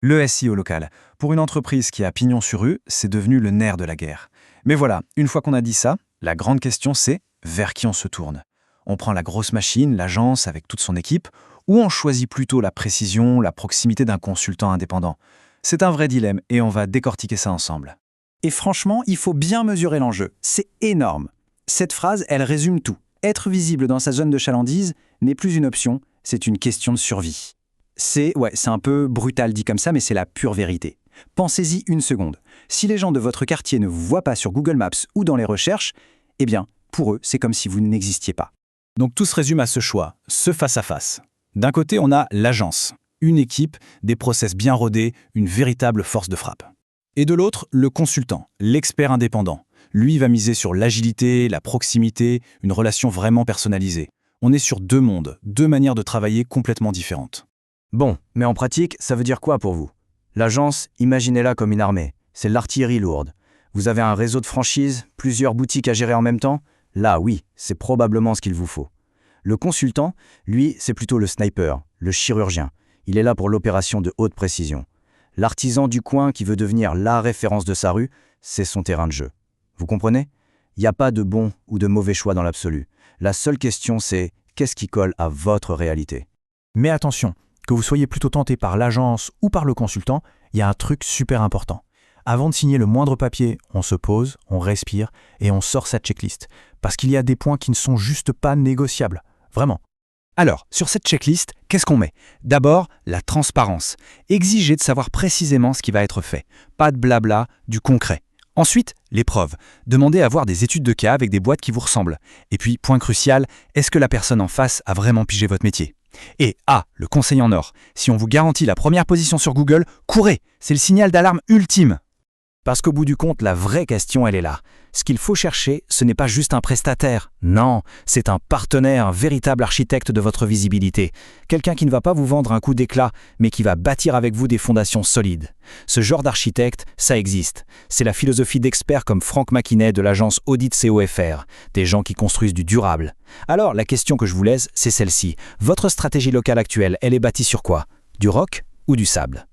Le SEO local. Pour une entreprise qui a pignon sur rue, c'est devenu le nerf de la guerre. Mais voilà, une fois qu'on a dit ça, la grande question c'est vers qui on se tourne. On prend la grosse machine, l'agence avec toute son équipe, ou on choisit plutôt la précision, la proximité d'un consultant indépendant. C'est un vrai dilemme et on va décortiquer ça ensemble. Et franchement, il faut bien mesurer l'enjeu. C'est énorme. Cette phrase, elle résume tout. Être visible dans sa zone de chalandise n'est plus une option, c'est une question de survie. C'est un peu brutal dit comme ça, mais c'est la pure vérité. Pensez-y une seconde. Si les gens de votre quartier ne vous voient pas sur Google Maps ou dans les recherches, eh bien, pour eux, c'est comme si vous n'existiez pas. Donc tout se résume à ce choix, ce face-à-face. D'un côté, on a l'agence, une équipe, des process bien rodés, une véritable force de frappe. Et de l'autre, le consultant, l'expert indépendant. Lui va miser sur l'agilité, la proximité, une relation vraiment personnalisée. On est sur deux mondes, deux manières de travailler complètement différentes. Bon, mais en pratique, ça veut dire quoi pour vous? L'agence, imaginez-la comme une armée. C'est l'artillerie lourde. Vous avez un réseau de franchises, plusieurs boutiques à gérer en même temps? Là, oui, c'est probablement ce qu'il vous faut. Le consultant, lui, c'est plutôt le sniper, le chirurgien. Il est là pour l'opération de haute précision. L'artisan du coin qui veut devenir la référence de sa rue, c'est son terrain de jeu. Vous comprenez? Il n'y a pas de bon ou de mauvais choix dans l'absolu. La seule question, c'est qu'est-ce qui colle à votre réalité? Mais attention, que vous soyez plutôt tenté par l'agence ou par le consultant, il y a un truc super important. Avant de signer le moindre papier, on se pose, on respire et on sort sa checklist. Parce qu'il y a des points qui ne sont juste pas négociables. Vraiment. Alors, sur cette checklist, qu'est-ce qu'on met? D'abord, la transparence. Exigez de savoir précisément ce qui va être fait. Pas de blabla, du concret. Ensuite, les preuves. Demandez à voir des études de cas avec des boîtes qui vous ressemblent. Et puis, point crucial, est-ce que la personne en face a vraiment pigé votre métier? Et le conseil en or. Si on vous garantit la première position sur Google, courez! C'est le signal d'alarme ultime. Parce qu'au bout du compte, la vraie question, elle est là. Ce qu'il faut chercher, ce n'est pas juste un prestataire. Non, c'est un partenaire, un véritable architecte de votre visibilité. Quelqu'un qui ne va pas vous vendre un coup d'éclat, mais qui va bâtir avec vous des fondations solides. Ce genre d'architecte, ça existe. C'est la philosophie d'experts comme Franck Maquinet de l'agence Audit COFR, des gens qui construisent du durable. Alors, la question que je vous laisse, c'est celle-ci. Votre stratégie locale actuelle, elle est bâtie sur quoi? Du roc ou du sable?